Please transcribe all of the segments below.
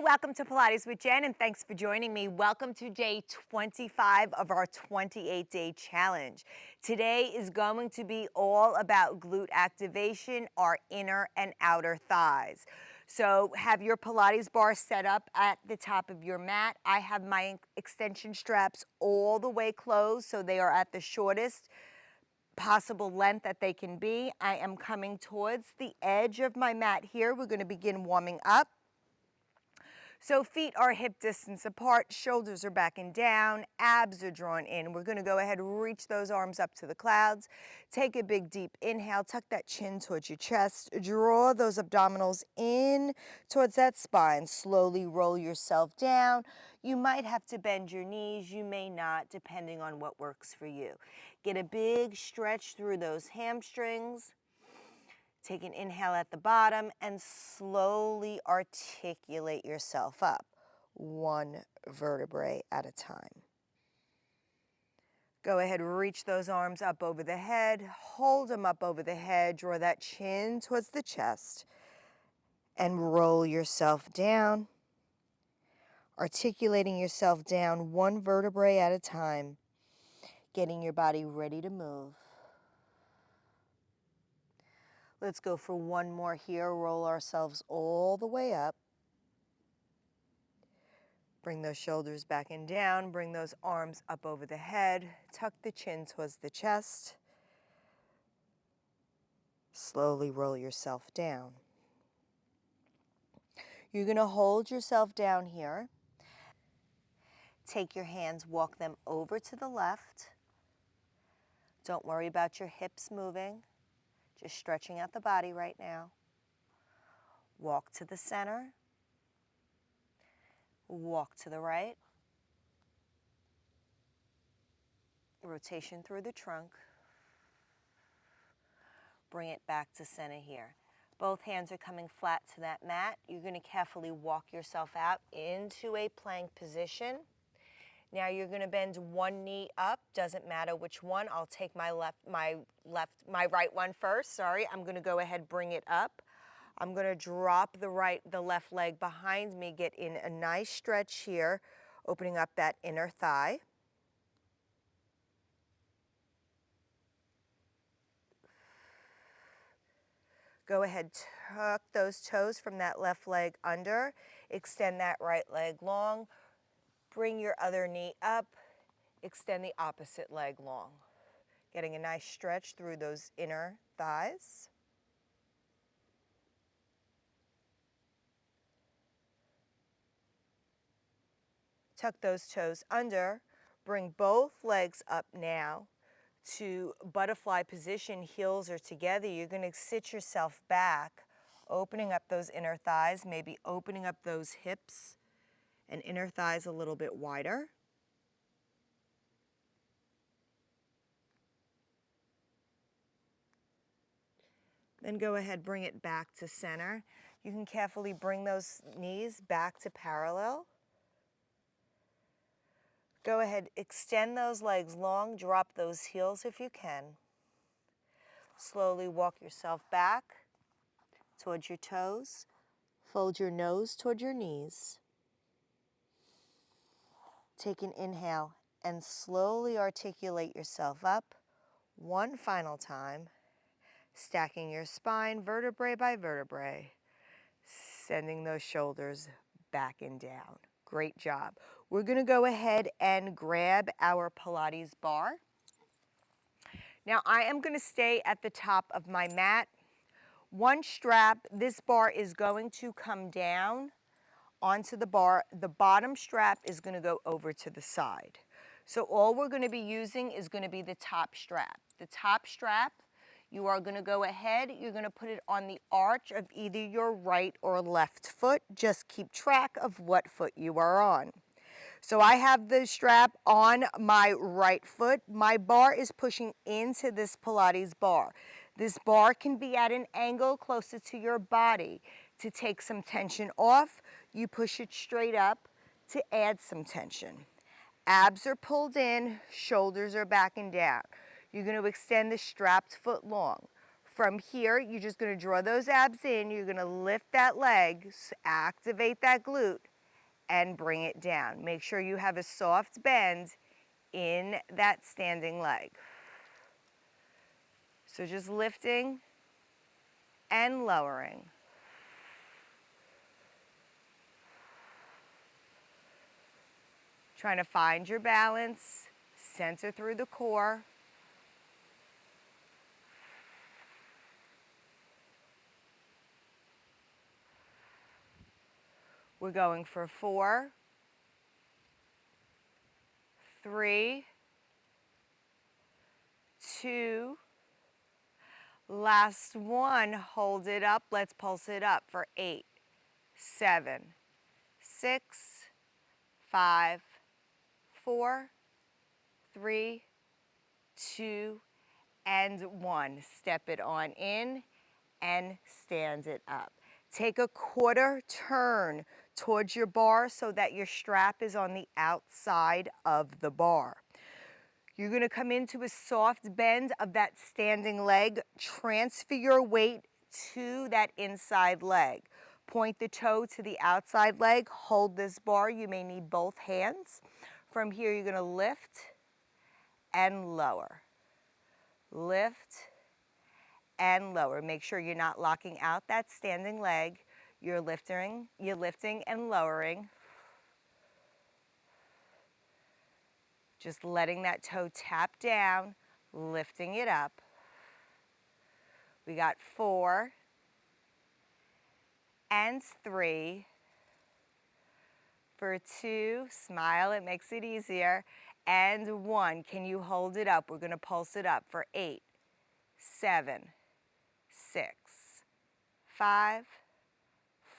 welcome to Pilates with Jen, and thanks for joining me. Welcome to day 25 of our 28-day challenge. Today is going to be all about glute activation, our inner and outer thighs. So have your Pilates bar set up at the top of your mat. I have my extension straps all the way closed, so they are at the shortest possible length that they can be. I am coming towards the edge of my mat here. We're going to begin warming up. So feet are hip distance apart, shoulders are back and down, abs are drawn in. We're gonna go ahead and reach those arms up to the clouds. Take a big deep inhale, tuck that chin towards your chest, draw those abdominals in towards that spine. Slowly roll yourself down. You might have to bend your knees, you may not, depending on what works for you. Get a big stretch through those hamstrings. Take an inhale at the bottom and slowly articulate yourself up, one vertebrae at a time. Go ahead, reach those arms up over the head, hold them up over the head, draw that chin towards the chest, and roll yourself down, articulating yourself down one vertebrae at a time, getting your body ready to move. Let's go for one more here. Roll ourselves all the way up. Bring those shoulders back and down. Bring those arms up over the head. Tuck the chin towards the chest. Slowly roll yourself down. You're going to hold yourself down here. Take your hands, walk them over to the left. Don't worry about your hips moving. Just stretching out the body right now. Walk to the center. Walk to the right. Rotation through the trunk. Bring it back to center here. Both hands are coming flat to that mat. You're going to carefully walk yourself out into a plank position. Now you're going to bend one knee up. Doesn't matter which one. I'll take my right one first. Sorry. I'm going to go ahead, bring it up. I'm going to drop the left leg behind me, get in a nice stretch here, opening up that inner thigh. Go ahead, tuck those toes from that left leg under. Extend that right leg long. Bring your other knee up. Extend the opposite leg long. Getting a nice stretch through those inner thighs. Tuck those toes under. Bring both legs up now to butterfly position. Heels are together. You're going to sit yourself back, opening up those inner thighs, maybe opening up those hips and inner thighs a little bit wider. Then go ahead, bring it back to center. You can carefully bring those knees back to parallel. Go ahead, extend those legs long, drop those heels if you can. Slowly walk yourself back towards your toes. Fold your nose toward your knees. Take an inhale and slowly articulate yourself up one final time, stacking your spine vertebrae by vertebrae, sending those shoulders back and down. Great job. We're going to go ahead and grab our Pilates bar. Now I am going to stay at the top of my mat. One strap, this bar is going to come down onto the bar. The bottom strap is going to go over to the side. So all we're going to be using is going to be the top strap. The top strap, you are going to go ahead, you're going to put it on the arch of either your right or left foot. Just keep track of what foot you are on. So I have the strap on my right foot. My bar is pushing into this Pilates bar. This bar can be at an angle closer to your body. To take some tension off, you push it straight up to add some tension. Abs are pulled in, shoulders are back and down. You're going to extend the strapped foot long. From here, you're just going to draw those abs in. You're going to lift that leg, activate that glute, and bring it down. Make sure you have a soft bend in that standing leg. So just lifting and lowering. Trying to find your balance, center through the core. We're going for 4, 3, 2, last one, hold it up. Let's pulse it up for 8, 7, 6, 5, 4, 3, 2, and 1. Step it on in and stand it up. Take a quarter turn towards your bar so that your strap is on the outside of the bar. You're going to come into a soft bend of that standing leg. Transfer your weight to that inside leg. Point the toe to the outside leg. Hold this bar. You may need both hands. From here, you're going to lift and lower. Lift and lower. Make sure you're not locking out that standing leg. You're lifting and lowering. Just letting that toe tap down, lifting it up. We got 4 and 3. For 2, smile, it makes it easier. And 1, can you hold it up? We're going to pulse it up for 8, 7, 6, 5,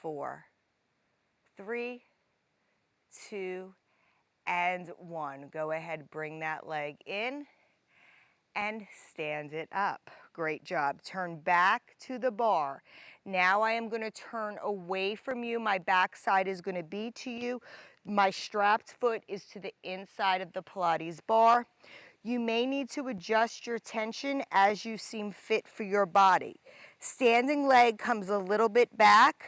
4, 3, 2, and 1. Go ahead, bring that leg in and stand it up. Great job. Turn back to the bar. Now I am going to turn away from you. My back side is going to be to you. My strapped foot is to the inside of the Pilates bar. You may need to adjust your tension as you seem fit for your body. Standing leg comes a little bit back.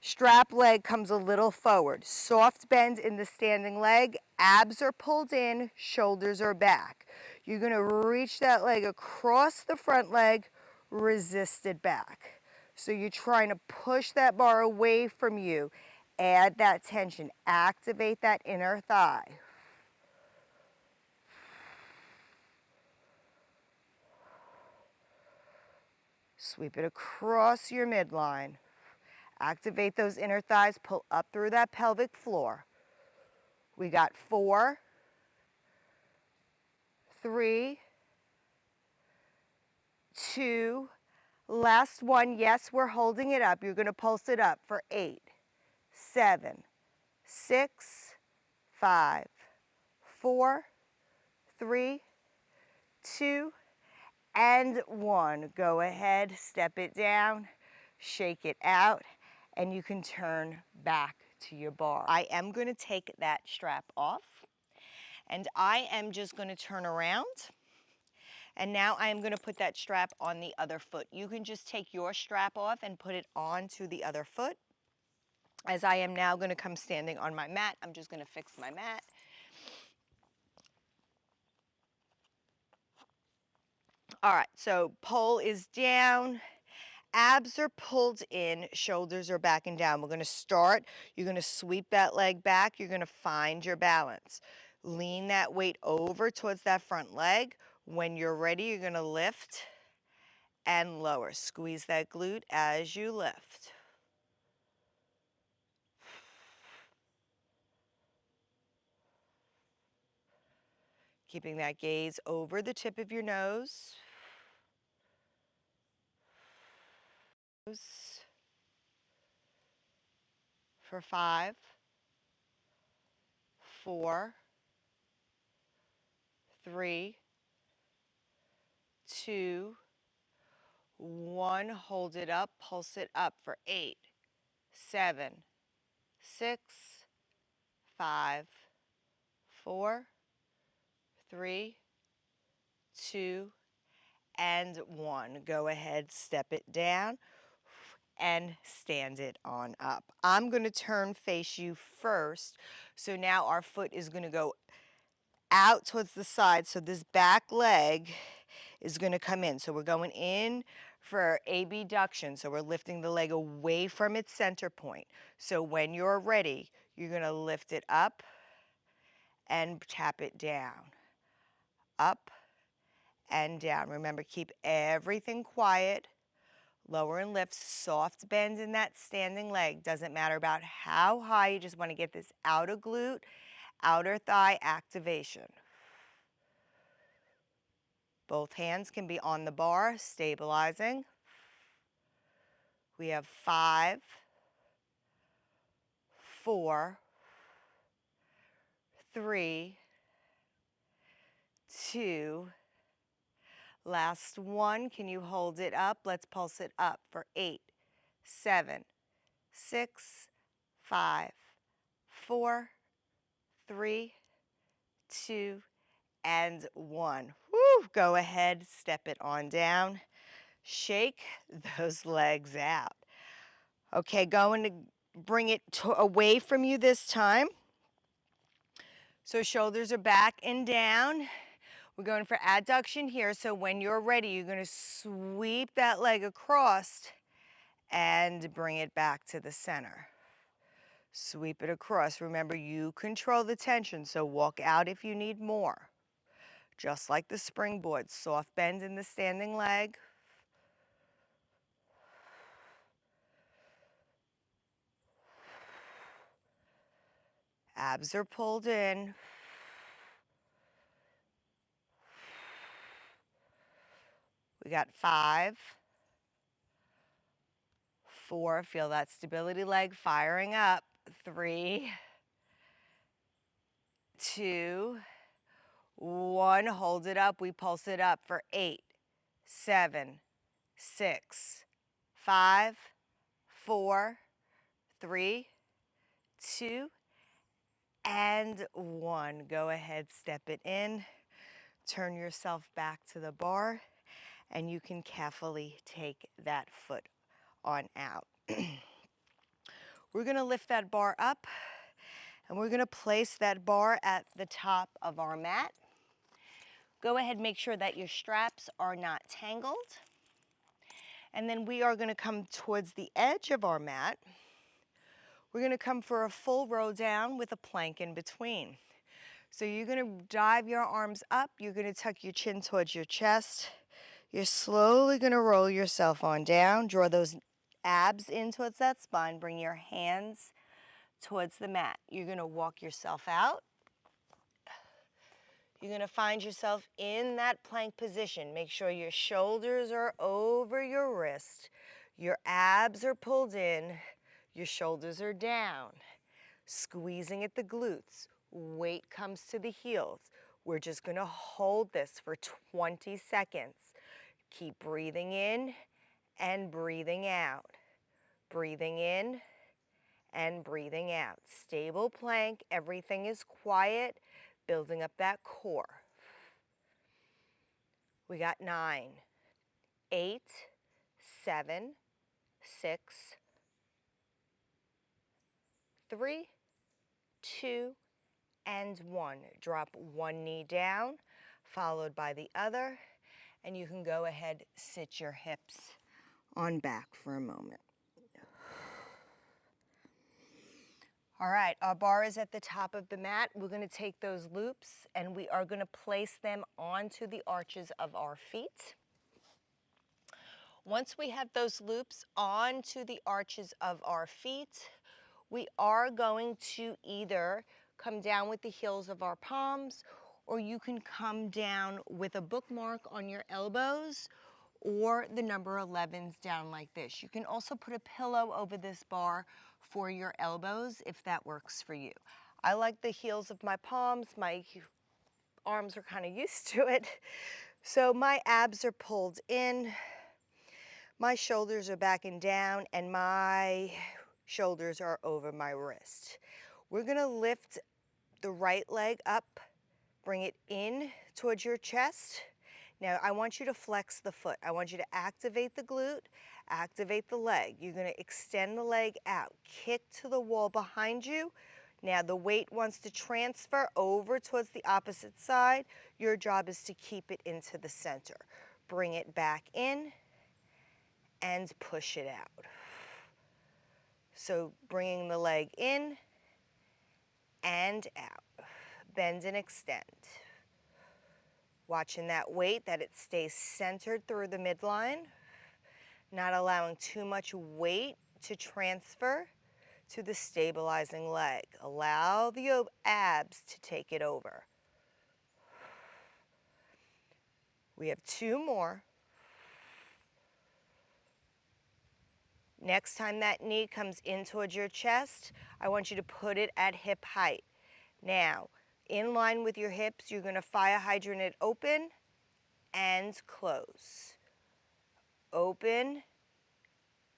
Strap leg comes a little forward. Soft bend in the standing leg. Abs are pulled in, shoulders are back. You're going to reach that leg across the front leg, resist it back. So you're trying to push that bar away from you. Add that tension. Activate that inner thigh. Sweep it across your midline. Activate those inner thighs. Pull up through that pelvic floor. We got 4, 3, 2, last one. Yes, we're holding it up. You're going to pulse it up for 8, 7, 6, 5, 4, 3, 2, and 1. Go ahead, step it down, shake it out, and you can turn back to your bar. I am going to take that strap off, and I am just going to turn around. And now I am going to put that strap on the other foot. You can just take your strap off and put it onto the other foot. As I am now going to come standing on my mat, I'm just going to fix my mat. All right, so pole is down. Abs are pulled in, shoulders are back and down. We're going to start. You're going to sweep that leg back. You're going to find your balance. Lean that weight over towards that front leg. When you're ready, you're going to lift and lower. Squeeze that glute as you lift. Keeping that gaze over the tip of your nose. For 5, 4, 3, 2, 1. Hold it up, pulse it up for 8, 7, 6, 5, 4, 3, 2, and 1. Go ahead, step it down and stand it on up. I'm going to turn face you first. So now our foot is going to go out towards the side. So this back leg is going to come in. So we're going in for abduction. So we're lifting the leg away from its center point. So when you're ready, you're going to lift it up and tap it down. Up and down. Remember, keep everything quiet. Lower and lift, soft bend in that standing leg. Doesn't matter about how high, you just want to get this outer glute, outer thigh activation. Both hands can be on the bar, stabilizing. We have 5, 4, 3, 2, last one. Can you hold it up? Let's pulse it up for 8, 7, 6, 5, 4, 3, 2, and 1. Woo! Go ahead, step it on down. Shake those legs out. Okay, going to bring it away from you this time. So shoulders are back and down. We're going for adduction here. So when you're ready, you're going to sweep that leg across and bring it back to the center. Sweep it across. Remember, you control the tension, so walk out if you need more. Just like the springboard, soft bend in the standing leg. Abs are pulled in. We got 5, 4, feel that stability leg firing up. 3, 2, 1, hold it up. We pulse it up for 8, 7, 6, 5, 4, 3, 2, and 1. Go ahead, step it in. Turn yourself back to the bar, and you can carefully take that foot on out. We're going to lift that bar up, and we're going to place that bar at the top of our mat. Go ahead, make sure that your straps are not tangled. And then we are going to come towards the edge of our mat. We're going to come for a full row down with a plank in between. So you're going to dive your arms up. You're going to tuck your chin towards your chest. You're slowly going to roll yourself on down. Draw those abs in towards that spine. Bring your hands towards the mat. You're going to walk yourself out. You're going to find yourself in that plank position. Make sure your shoulders are over your wrist. Your abs are pulled in. Your shoulders are down. Squeezing at the glutes. Weight comes to the heels. We're just going to hold this for 20 seconds. Keep breathing in and breathing out. Breathing in and breathing out. Stable plank. Everything is quiet. Building up that core. We got 9, 8, 7, 6, 3, 2, and 1. Drop one knee down, followed by the other, and you can go ahead, sit your hips on back for a moment. All right, our bar is at the top of the mat. We're going to take those loops and we are going to place them onto the arches of our feet. Once we have those loops onto the arches of our feet, we are going to either come down with the heels of our palms, or you can come down with a bookmark on your elbows or the number 11s down like this. You can also put a pillow over this bar for your elbows if that works for you. I like the heels of my palms. My arms are kind of used to it. So my abs are pulled in, my shoulders are back and down, and my shoulders are over my wrist. We're going to lift the right leg up, bring it in towards your chest. Now I want you to flex the foot. I want you to activate the glute Activate the leg. You're going to extend the leg out. Kick to the wall behind you. Now the weight wants to transfer over towards the opposite side. Your job is to keep it into the center. Bring it back in and push it out. So bringing the leg in and out. Bend and extend. Watching that weight, that it stays centered through the midline. Not allowing too much weight to transfer to the stabilizing leg. Allow the abs to take it over. We have 2 more. Next time that knee comes in towards your chest, I want you to put it at hip height. Now, in line with your hips, you're going to fire hydrant it open and close. Open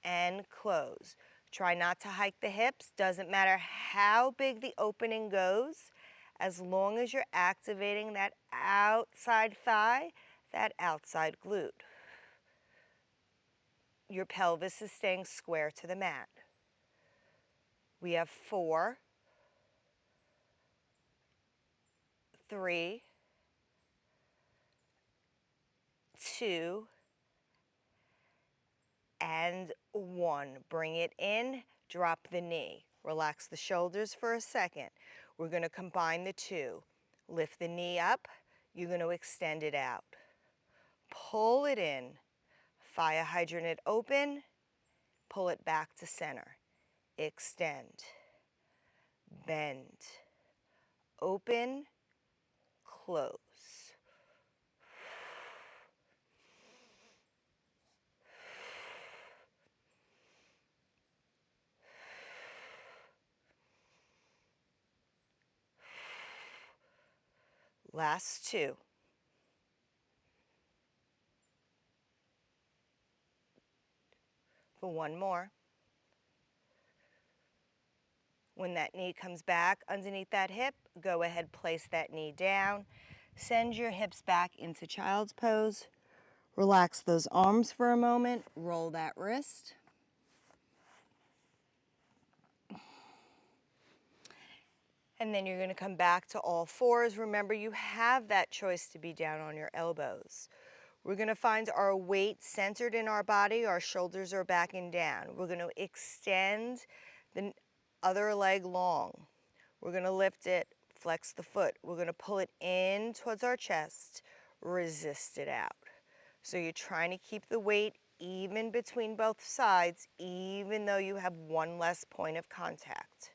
and close. Try not to hike the hips. Doesn't matter how big the opening goes, as long as you're activating that outside thigh, that outside glute. Your pelvis is staying square to the mat. We have 4, 3, 2, and 1. Bring it in, drop the knee. Relax the shoulders for a second. We're going to combine the 2. Lift the knee up. You're going to extend it out. Pull it in. Fire hydrant it open. Pull it back to center. Extend. Bend. Open. Close. Last 2. For 1 more. When that knee comes back underneath that hip, go ahead, place that knee down. Send your hips back into child's pose. Relax those arms for a moment. Roll that wrist. And then you're going to come back to all 4s. Remember, you have that choice to be down on your elbows. We're going to find our weight centered in our body. Our shoulders are back and down. We're going to extend the other leg long. We're going to lift it, flex the foot. We're going to pull it in towards our chest, resist it out. So you're trying to keep the weight even between both sides, even though you have 1 less point of contact.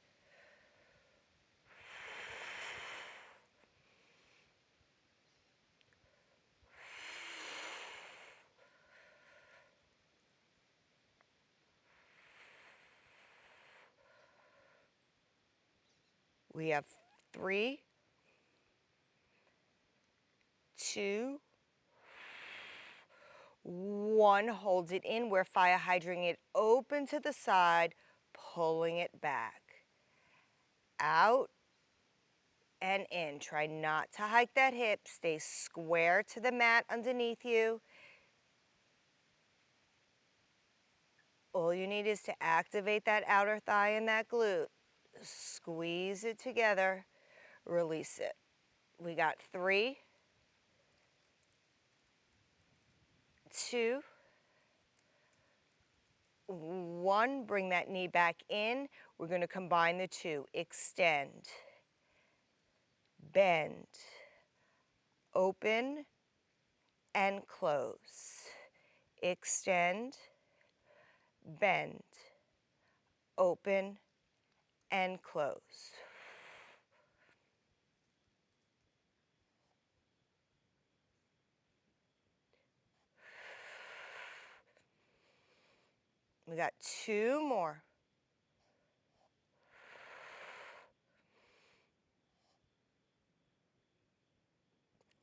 We have 3, 2, 1. Hold it in. We're fire hydranting it open to the side, pulling it back. Out and in. Try not to hike that hip. Stay square to the mat underneath you. All you need is to activate that outer thigh and that glute. Squeeze it together. Release it. We got 3, 2, 1. Bring that knee back in. We're going to combine the 2. Extend. Bend. Open and close. Extend. Bend. Open and close. We got 2 more.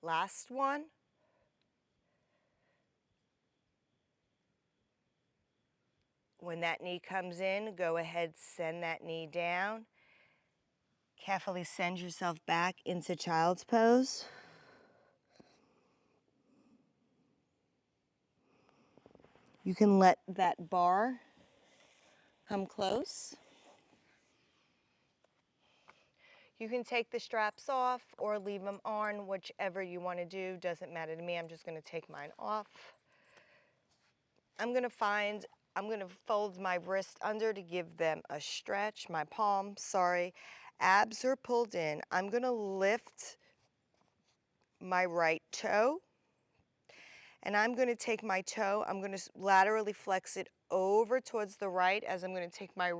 Last one. When that knee comes in, go ahead, send that knee down. Carefully send yourself back into child's pose. You can let that bar come close. You can take the straps off or leave them on, whichever you want to do. Doesn't matter to me. I'm just going to take mine off. I'm going to fold my wrist under to give them a stretch. My palm, sorry. Abs are pulled in. I'm going to lift my right toe. And I'm going to take my toe, I'm going to laterally flex it over towards the right as I'm going to take my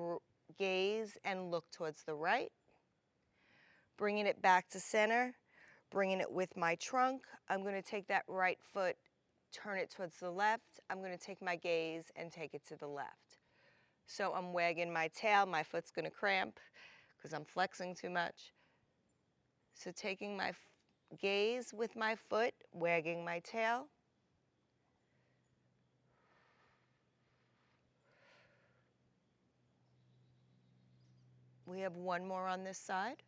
gaze and look towards the right. Bringing it back to center, bringing it with my trunk. I'm going to take that right foot, turn it towards the left. I'm going to take my gaze and take it to the left. So I'm wagging my tail. My foot's going to cramp because I'm flexing too much. So taking my gaze with my foot, wagging my tail. We have one more on this side.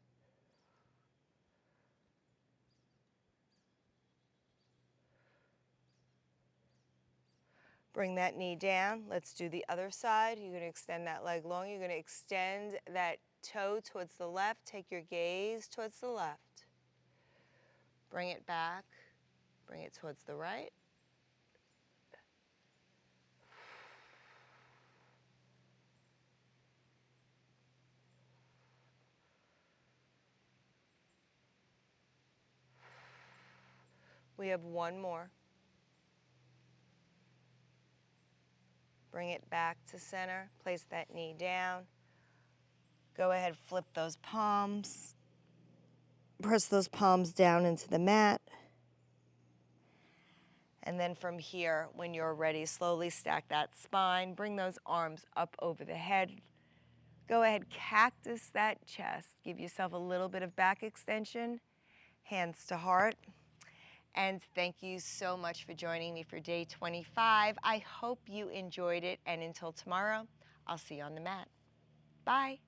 Bring that knee down. Let's do the other side. You're going to extend that leg long. You're going to extend that toe towards the left. Take your gaze towards the left. Bring it back. Bring it towards the right. We have one more. Bring it back to center. Place that knee down. Go ahead, flip those palms. Press those palms down into the mat. And then from here, when you're ready, slowly stack that spine. Bring those arms up over the head. Go ahead, cactus that chest. Give yourself a little bit of back extension, hands to heart. And thank you so much for joining me for day 25. I hope you enjoyed it. And until tomorrow, I'll see you on the mat. Bye.